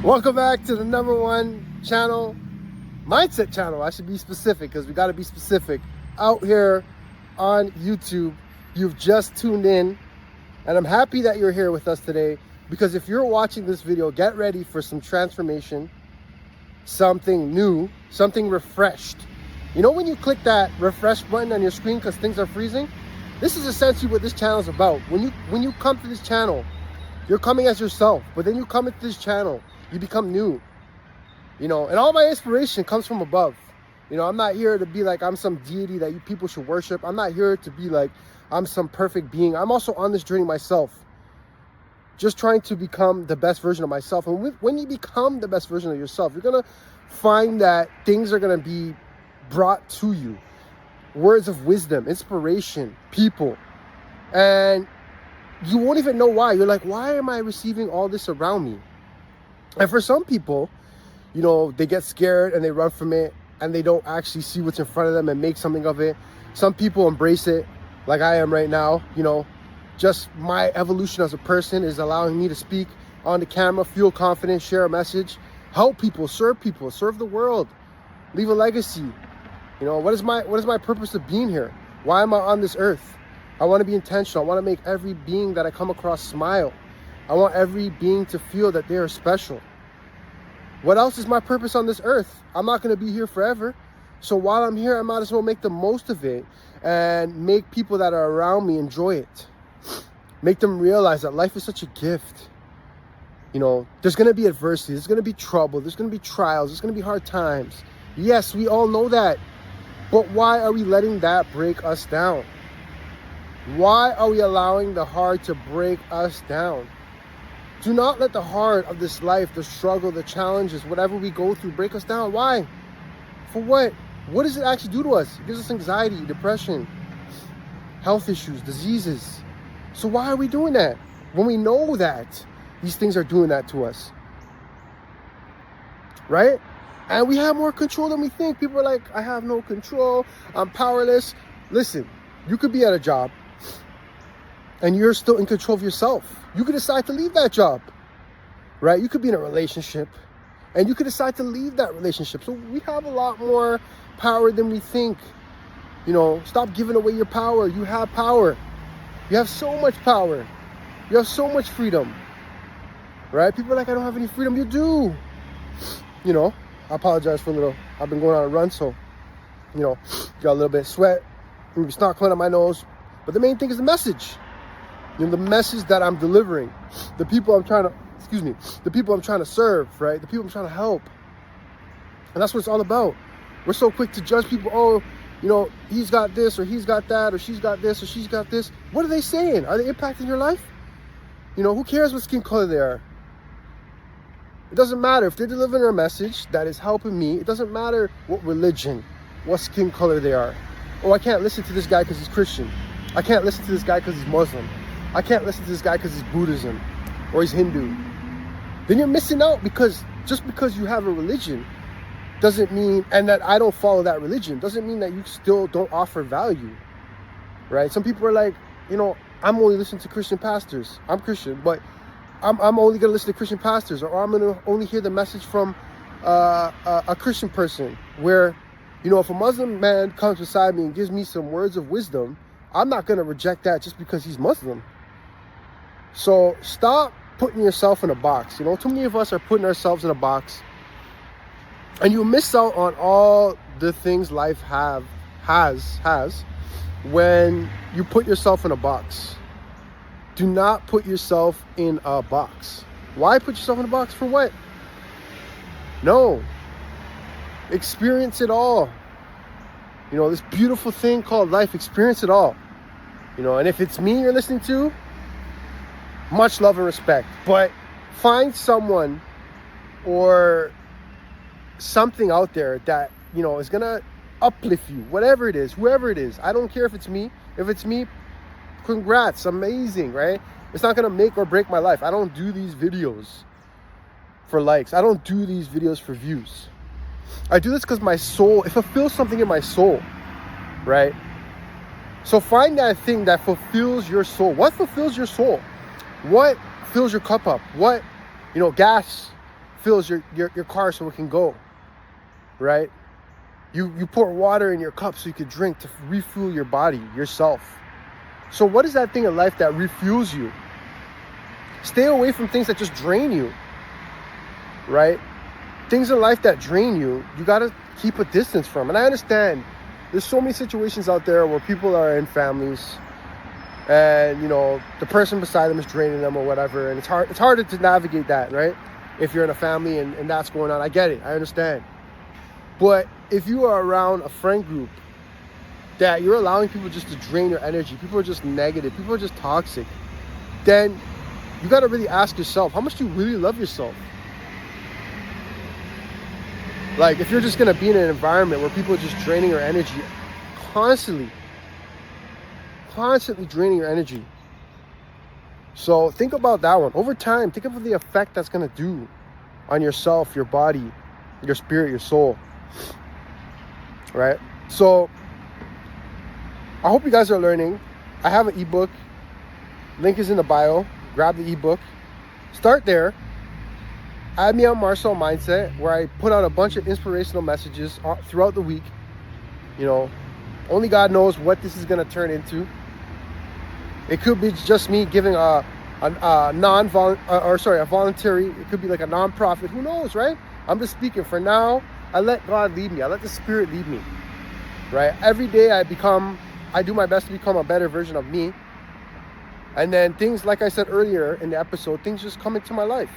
Welcome back to the #1 channel, mindset channel. I should be specific because we got to be specific. Out here on YouTube, you've just tuned in, and I'm happy that you're here with us today because if you're watching this video, get ready for some transformation, something new, something refreshed. You know when you click that refresh button on your screen because things are freezing? This is essentially what this channel is about. When you come to this channel, you're coming as yourself, but then you come into this channel, you become new, and all my inspiration comes from above. I'm not here to be like I'm some deity that you people should worship. I'm not here to be like I'm some perfect being. I'm also on this journey myself, just trying to become the best version of myself. And when you become the best version of yourself, you're going to find that things are going to be brought to you. Words of wisdom, inspiration, people. And you won't even know why. You're like, why am I receiving all this around me? And for some people, they get scared and they run from it and they don't actually see what's in front of them and make something of it. Some people embrace it like I am right now. Just my evolution as a person is allowing me to speak on the camera, feel confident, share a message, help people, serve the world, leave a legacy. What is my purpose of being here? Why am I on this earth? I want to be intentional. I want to make every being that I come across smile. I want every being to feel that they are special. What else is my purpose on this earth? I'm not going to be here forever. So while I'm here, I might as well make the most of it and make people that are around me enjoy it. Make them realize that life is such a gift. There's going to be adversity. There's going to be trouble. There's going to be trials. There's going to be hard times. Yes, we all know that. But why are we letting that break us down? Why are we allowing the hard to break us down? Do not let the hard of this life, the struggle, the challenges, whatever we go through, break us down. Why? For what? What does it actually do to us? It gives us anxiety, depression, health issues, diseases. So why are we doing that when we know that these things are doing that to us? Right? And we have more control than we think. People are like, I have no control. I'm powerless. Listen, you could be at a job and you're still in control of yourself. You could decide to leave that job, right? You could be in a relationship and you could decide to leave that relationship. So we have a lot more power than we think. Stop giving away your power. You have power. You have so much power. You have so much freedom, right? People are like, I don't have any freedom. You do. I apologize for I've been going on a run, so, got a little bit of sweat, maybe snot coming out my nose. But the main thing is the message. The message that I'm delivering, the people I'm trying to serve, right? The people I'm trying to help. And that's what it's all about. We're so quick to judge people. Oh, he's got this or he's got that or she's got this or she's got this. What are they saying? Are they impacting your life? Who cares what skin color they are? It doesn't matter if they're delivering a message that is helping me. It doesn't matter what religion, what skin color they are. Oh, I can't listen to this guy because he's Christian. I can't listen to this guy because he's Muslim. I can't listen to this guy because he's Buddhism or he's Hindu. Then you're missing out because just because you have a religion doesn't mean, and that I don't follow that religion, doesn't mean that you still don't offer value, right? Some people are like, I'm only listening to Christian pastors. I'm Christian, but I'm only going to listen to Christian pastors, or I'm going to only hear the message from a Christian person where, if a Muslim man comes beside me and gives me some words of wisdom, I'm not going to reject that just because he's Muslim. So stop putting yourself in a box. Too many of us are putting ourselves in a box, and you miss out on all the things life has when you put yourself in a box. Do not put yourself in a box. Why put yourself in a box? For what? No. Experience it all. This beautiful thing called life, experience it all. And if it's me you're listening to, much love and respect. But find someone or something out there that, is going to uplift you, whatever it is, whoever it is. I don't care if it's me. If it's me, congrats, amazing, right? It's not going to make or break my life. I don't do these videos for likes. I don't do these videos for views. I do this because my soul, it fulfills something in my soul, right? So find that thing that fulfills your soul. What fulfills your soul? What fills your cup up? What, gas fills your car so it can go, right? You pour water in your cup so you can drink to refuel your body, yourself. So what is that thing in life that refuels you? Stay away from things that just drain you, right? Things in life that drain you, you got to keep a distance from. And I understand there's so many situations out there where people are in families and, you know, the person beside them is draining them or whatever. And it's harder to navigate that, right? If you're in a family and that's going on. I get it. I understand. But if you are around a friend group that you're allowing people just to drain your energy, people are just negative, people are just toxic, then you got to really ask yourself, how much do you really love yourself? Like, if you're just going to be in an environment where people are just draining your energy, constantly draining your energy. So think about that one. Over time, think of the effect that's going to do on yourself, your body, your spirit, your soul. Right? So I hope you guys are learning. I have an ebook. Link is in the bio. Grab the ebook. Start there. Add me on Marcel Mindset, where I put out a bunch of inspirational messages throughout the week. You know, only God knows what this is going to turn into. It could be just me giving a voluntary. It could be like a non-profit. Who knows, right? I'm just speaking. For now, I let God lead me. I let the Spirit lead me. Right? Every day I do my best to become a better version of me. And then things, like I said earlier in the episode, things just come into my life.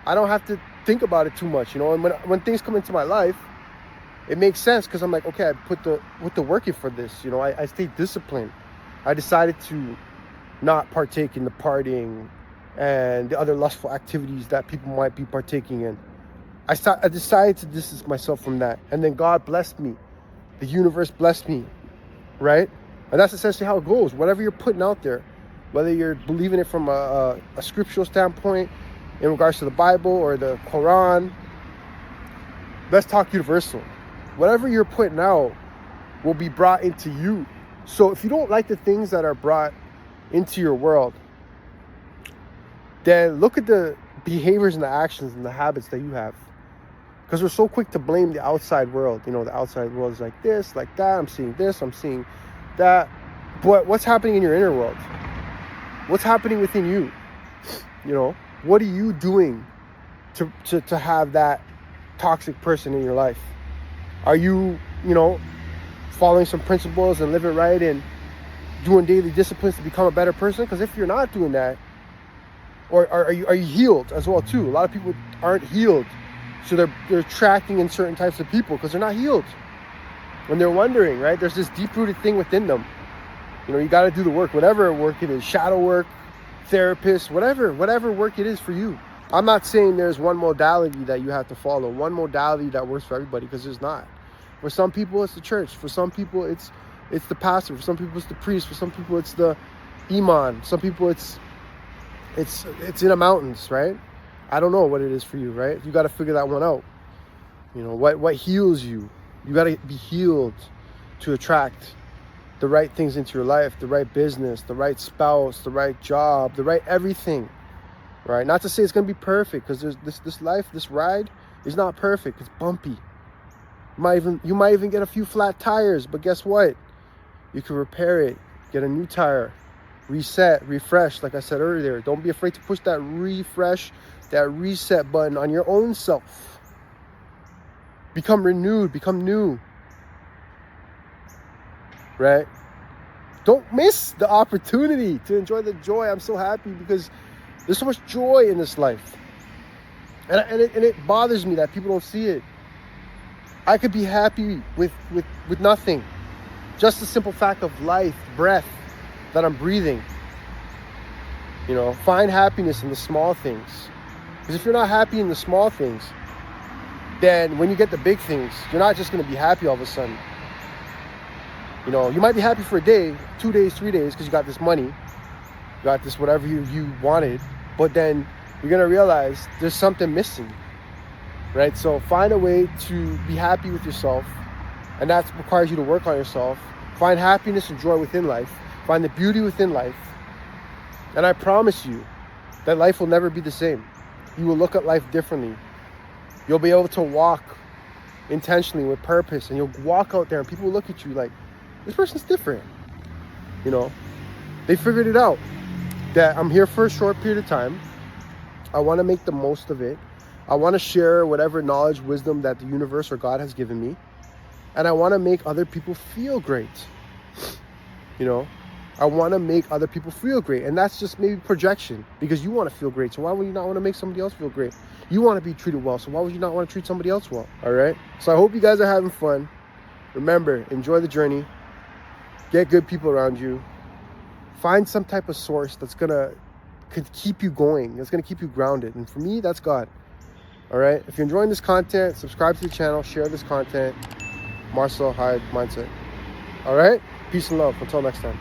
I don't have to think about it too much, you know. And when things come into my life, it makes sense because I'm like, okay, I put the work in for this. You know, I stayed disciplined. I decided to not partake in the partying and the other lustful activities that people might be partaking in. I decided to distance myself from that. And then God blessed me. The universe blessed me, right? And that's essentially how it goes. Whatever you're putting out there, whether you're believing it from a scriptural standpoint, in regards to the Bible or the Quran, let's talk universal. Whatever you're putting out will be brought into you. So if you don't like the things that are brought into your world, then look at the behaviors and the actions and the habits that you have. Because we're so quick to blame the outside world. You know, the outside world is like this, like that. I'm seeing this, I'm seeing that. But what's happening in your inner world? What's happening within you? You know? What are you doing to have that toxic person in your life? Are you, you know, following some principles and living right and doing daily disciplines to become a better person? Because if you're not doing that, or are you healed as well too? A lot of people aren't healed, so they're attracting in certain types of people because they're not healed. When they're wondering, right? There's this deep-rooted thing within them. You know, you got to do the work, whatever work it is, shadow work, therapist, whatever work it is for you. I'm not saying there's one modality that you have to follow, one modality that works for everybody, because there's not. For some people, it's the church. For some people, it's the pastor. For some people, it's the priest. For some people, it's the imam. Some people, it's in the mountains, right? I don't know what it is for you, right? You got to figure that one out. You know, what heals you. You got to be healed to attract the right things into your life, the right business, the right spouse, the right job, the right everything, right? Not to say it's going to be perfect, because there's this life, this ride is not perfect. It's bumpy. You might even get a few flat tires, but guess what? You can repair it, get a new tire, reset, refresh. Like I said earlier, don't be afraid to push that refresh, that reset button on your own self. Become renewed, become new. Right? Don't miss the opportunity to enjoy the joy. I'm so happy because there's so much joy in this life. And it bothers me that people don't see it. I could be happy with nothing. Just the simple fact of life, breath, that I'm breathing. You know, find happiness in the small things. Because if you're not happy in the small things, then when you get the big things, you're not just going to be happy all of a sudden. You know, you might be happy for a day, 2 days, 3 days, because you got this money, you got this whatever you wanted, but then you're going to realize there's something missing, right? So find a way to be happy with yourself, and that requires you to work on yourself. Find happiness and joy within life. Find the beauty within life. And I promise you that life will never be the same. You will look at life differently. You'll be able to walk intentionally with purpose, and you'll walk out there and people will look at you like, this person's different. You know, they figured it out that I'm here for a short period of time. I want to make the most of it. I want to share whatever knowledge, wisdom that the universe or God has given me. And I want to make other people feel great. You know, I want to make other people feel great. And that's just maybe projection, because you want to feel great. So why would you not want to make somebody else feel great? You want to be treated well. So why would you not want to treat somebody else well? All right. So I hope you guys are having fun. Remember, enjoy the journey. Get good people around you. Find some type of source that's could keep you going. That's going to keep you grounded. And for me, that's God. All right. If you're enjoying this content, subscribe to the channel, share this content. Marcel, Hyde, Mindset. All right. Peace and love. Until next time.